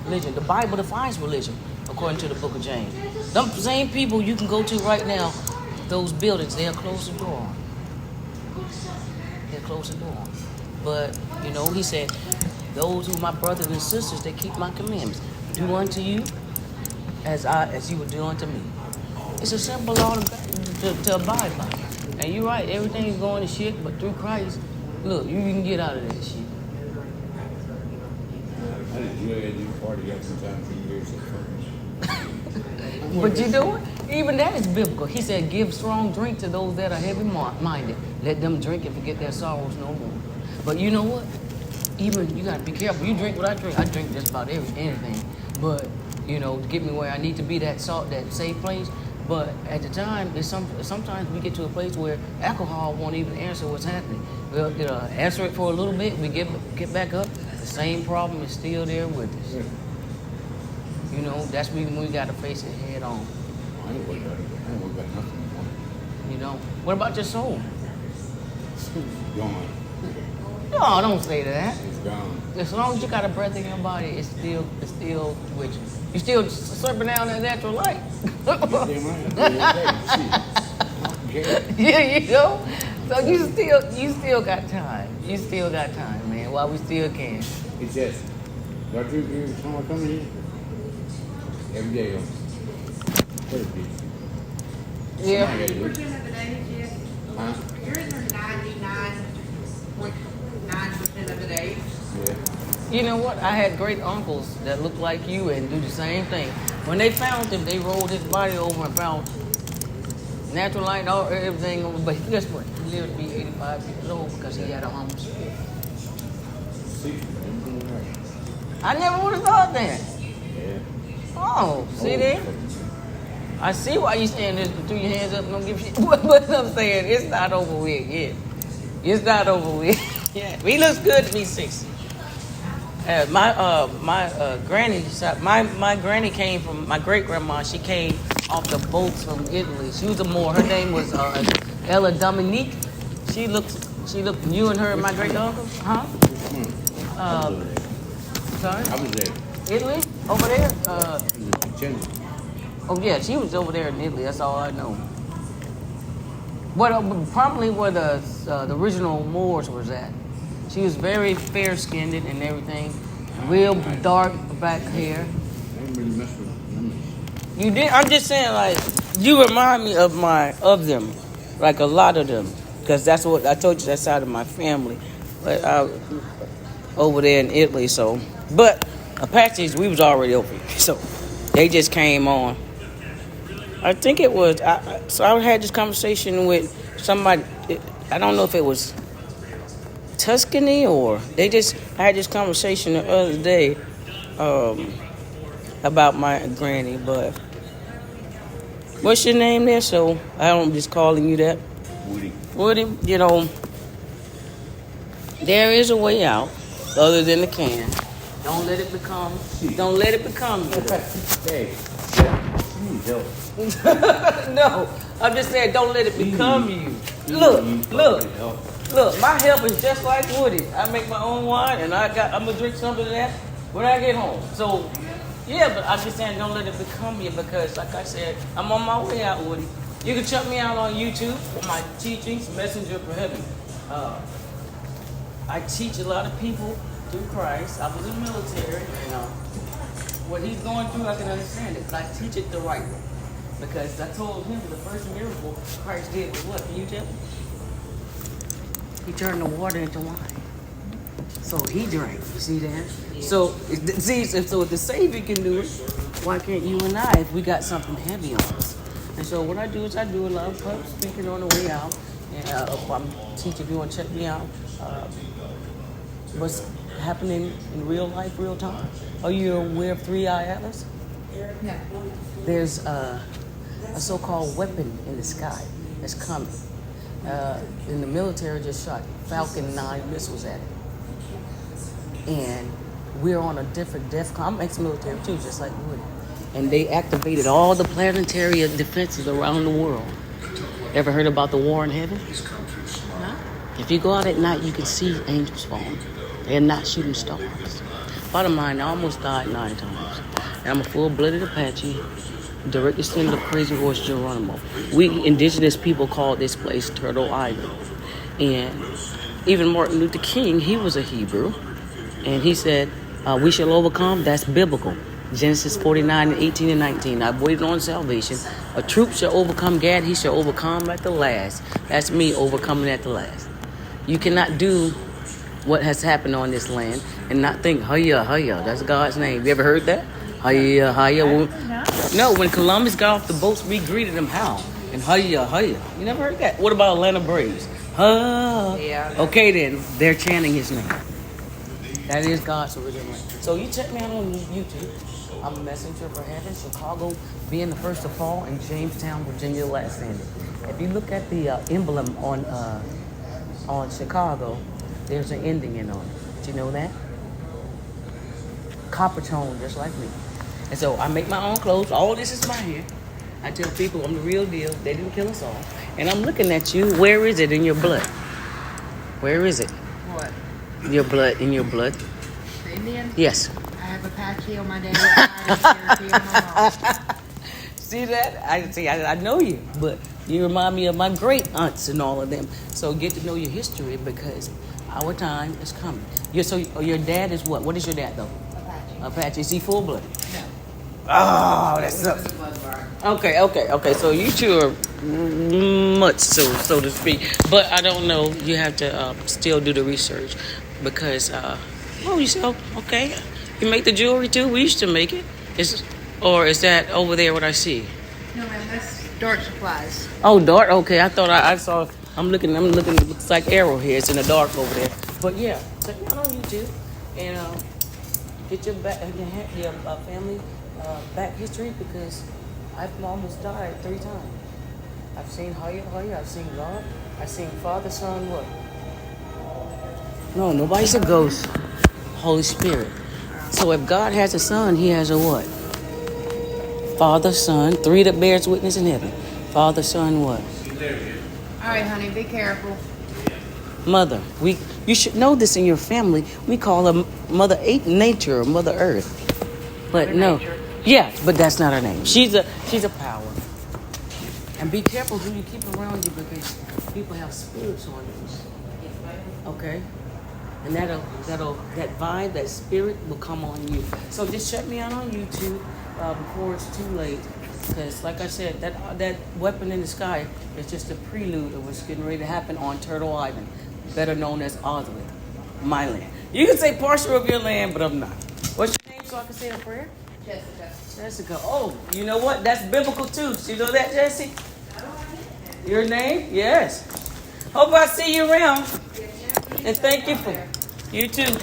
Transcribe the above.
religion. The Bible defines religion, according to the book of James. Them same people you can go to right now, those buildings, they'll close the door on. They'll close the door on. But, you know, he said, those who are my brothers and sisters, they keep my commandments. Do unto you as you would do unto me. It's a simple law to abide by. And you're right, everything is going to shit, but through Christ, look, you can get out of that shit. I did GAD party up sometimes 2 years ago. But you know, even that is biblical. He said, give strong drink to those that are heavy-minded. Let them drink and forget their sorrows no more. But you know what? Even, you got to be careful. You drink what I drink. I drink just about anything. But, you know, to get me where I need to be, that safe place. But at the time, sometimes we get to a place where alcohol won't even answer what's happening. We'll answer it for a little bit. We get back up. The same problem is still there with us. You know, that's when we got to face it head on. I ain't worried about nothing. You know, what about your soul? Gone. No, don't say that. It's gone. As long as you got a breath in your body, it's still with you. You still slurping down that natural light. Yeah, you know. So you still got time. You still got time, man. While we still can. It's just, do I drink every time I come in here? Every day, though. What a bitch. Yeah. What percent of the days yet? Huh? Yours are 99.9% of the days. Yeah. You know what? I had great uncles that looked like you and do the same thing. When they found him, they rolled his body over and found natural light, everything. But guess what? He lived to be 85 years old because he had a humble spirit. I never would have thought that. Yeah. Oh, see there? I see why you saying this. Throw your hands up and don't give a shit. But I'm saying it's not over with yet. It's not over with. Yeah, he looks good to be 60. My granny came from my great grandma. She came off the boats from Italy. She was her name was Ella Dominique. She looked. You and her and my great uncle, huh? Sorry. I was there. Italy over there. Oh yeah, she was over there in Italy. That's all I know. Probably where the original Moors was at. She was very fair-skinned and everything. Real dark black hair. I didn't really mess with them. You did? I'm just saying, like, you remind me of them. Like, a lot of them. Because that's what, I told you, that's out of my family. But over there in Italy, so. But Apaches, we was already over here. So, they just came on. I think it was, so I had this conversation with somebody, I don't know if it was Tuscany or I had this conversation the other day about my granny, but what's your name there? So I'm just calling you that. Woody, you know, there is a way out other than the can. Don't let it become you. Hey, you need help. No, I'm just saying don't let it become you. Look, my help is just like Woody. I make my own wine and I'm gonna drink some of that when I get home. So yeah, but I'm just saying don't let it become you because like I said, I'm on my way out, Woody. You can check me out on YouTube for my teachings, Messenger for Heaven. I teach a lot of people through Christ. I was in the military and what he's going through I can understand it, but I teach it the right way. Because I told him the first miracle Christ did was what? Can you tell me? He turned the water into wine. So he drank. You see that? So if the Savior can do it, why can't you and I if we got something heavy on us? And so what I do is I do a lot of public speaking on the way out. And if I'm teaching, if you want to check me out, what's happening in real life, real time. Are you aware of 3-Eye Atlas? No. There's a so-called weapon in the sky that's coming. In the military just shot Falcon 9 missiles at it. And we're on a different DEFCON. I'm ex-military too, just like Woody. And they activated all the planetary defenses around the world. Ever heard about the war in heaven? Huh? If you go out at night, you can see angels falling. They're not shooting stars. Bottom line, I almost died 9 times. And I'm a full-blooded Apache, direct descendant of Crazy Horse Geronimo. We indigenous people call this place Turtle Island. And even Martin Luther King, he was a Hebrew. And he said, we shall overcome. That's biblical. Genesis 49, 18 and 19. I've waited on salvation. A troop shall overcome Gad. He shall overcome at the last. That's me overcoming at the last. You cannot do what has happened on this land and not think, Hayah, Hayah. That's God's name. You ever heard that? Hayah, Hayah. No, when Columbus got off the boats, we greeted him how? And Hayah, Hayah. You never heard that? What about Atlanta Braves? Yeah. Okay then, they're chanting his name. That is God's original name. So you check me out on YouTube. I'm a messenger for heaven. Chicago being the first to fall, and Jamestown, Virginia, the last standing. If you look at the emblem on Chicago, there's an Indian on it. Did you know that? Copper tone, just like me. And so I make my own clothes. All this is my hair. I tell people I'm the real deal. They didn't kill us all. And I'm looking at you. Where is it in your blood? Where is it? What? Your blood, in your blood? The Indian? Yes. I have Apache on my dad's side and Cherokee on my mom's. See that? I know you, but you remind me of my great aunts and all of them. So get to know your history because our time is coming. Your dad is what? What is your dad though? Apache. Is he full blood? No. Oh, that's up. Okay. So you two are much so to speak. But I don't know. You have to still do the research because. You say okay. You make the jewelry too. We used to make it. Is that over there? What I see? No, ma'am. That's Dart Supplies. Oh, Dart. Okay, I thought I saw. I'm looking. It looks like arrowheads in the dark over there. But yeah, check me out on YouTube and get your family back history because I've almost died 3 times. I've seen Hayah. I've seen God. I've seen Father, Son, what? No, nobody's a ghost. Holy Spirit. So if God has a son, he has a what? Father, Son, 3 that bears witness in heaven. Father, Son, what? All right, honey. Be careful. Mother. You should know this in your family. We call her Mother Nature or Mother Earth. But Mother no. Nature. Yeah, but that's not her name. She's a power. And be careful who you keep around you because people have spirits on you. Okay? And that vibe, that spirit will come on you. So just check me out on YouTube before it's too late. Because like I said, that weapon in the sky is just a prelude of what's getting ready to happen on Turtle Island, better known as Oswald, my land. You can say partial of your land, but I'm not. What's your name so I can say a prayer? Jessica. Oh, you know what? That's biblical too. You know that, Jessie? Your name? Yes. Hope I see you around. And thank you for you too.